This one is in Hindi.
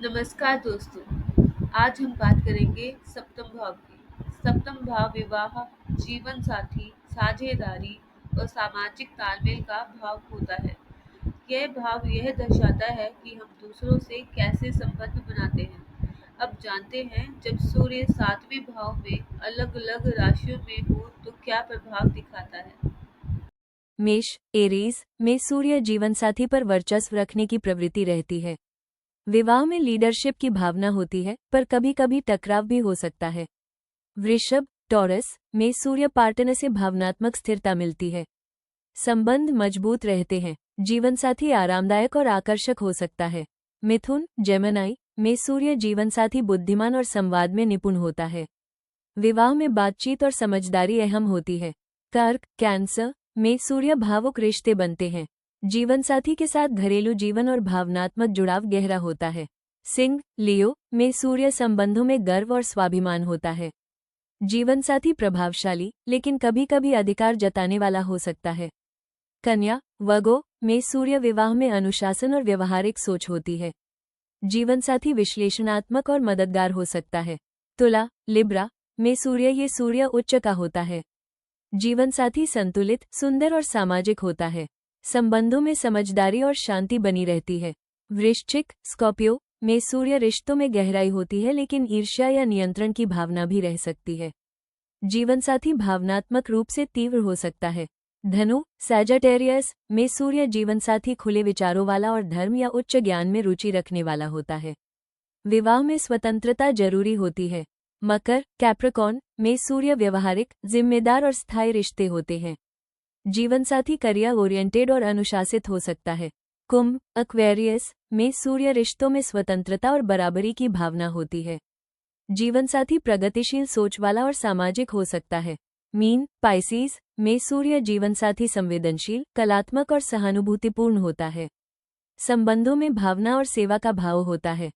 नमस्कार दोस्तों। आज हम बात करेंगे सप्तम भाव की। सप्तम भाव विवाह, जीवन साथी, साझेदारी और सामाजिक तालमेल का भाव होता है। यह भाव यह दर्शाता है कि हम दूसरों से कैसे संबंध बनाते हैं। अब जानते हैं, जब सूर्य सातवें भाव में अलग-अलग राशियों में हो तो क्या प्रभाव दिखाता है। मेष एरीज में सूर्य जीवनसाथी पर वर्चस्व रखने की प्रवृत्ति रहती है। विवाह में लीडरशिप की भावना होती है, पर कभी कभी टकराव भी हो सकता है। वृषभ टॉरस में सूर्य पार्टनर से भावनात्मक स्थिरता मिलती है। संबंध मजबूत रहते हैं। जीवनसाथी आरामदायक और आकर्षक हो सकता है। मिथुन जेमिनी में सूर्य जीवनसाथी बुद्धिमान और संवाद में निपुण होता है। विवाह में बातचीत और समझदारी अहम होती है। कर्क कैंसर में सूर्य भावुक रिश्ते बनते हैं। जीवनसाथी के साथ घरेलू जीवन और भावनात्मक जुड़ाव गहरा होता है। सिंह लियो में सूर्य संबंधों में गर्व और स्वाभिमान होता है। जीवनसाथी प्रभावशाली लेकिन कभी कभी अधिकार जताने वाला हो सकता है। कन्या वर्गो में सूर्य विवाह में अनुशासन और व्यवहारिक सोच होती है। जीवनसाथी विश्लेषणात्मक और मददगार हो सकता है। तुला लिब्रा में सूर्य ये सूर्य उच्च का होता है। जीवनसाथी संतुलित, सुंदर और सामाजिक होता है। संबंधों में समझदारी और शांति बनी रहती है। वृश्चिक स्कॉर्पियो में सूर्य रिश्तों में गहराई होती है, लेकिन ईर्ष्या या नियंत्रण की भावना भी रह सकती है। जीवनसाथी भावनात्मक रूप से तीव्र हो सकता है। धनु सैजिटेरियस में सूर्य जीवनसाथी खुले विचारों वाला और धर्म या उच्च ज्ञान में रुचि रखने वाला होता है। विवाह में स्वतंत्रता जरूरी होती है। मकर कैप्रिकॉर्न में सूर्य व्यवहारिक, जिम्मेदार और स्थायी रिश्ते होते हैं। जीवनसाथी करियर ओरिएंटेड और अनुशासित हो सकता है। कुंभ एक्वेरियस में सूर्य रिश्तों में स्वतंत्रता और बराबरी की भावना होती है। जीवनसाथी प्रगतिशील सोच वाला और सामाजिक हो सकता है। मीन पाइसीज में सूर्य जीवनसाथी संवेदनशील, कलात्मक और सहानुभूतिपूर्ण होता है। संबंधों में भावना और सेवा का भाव होता है।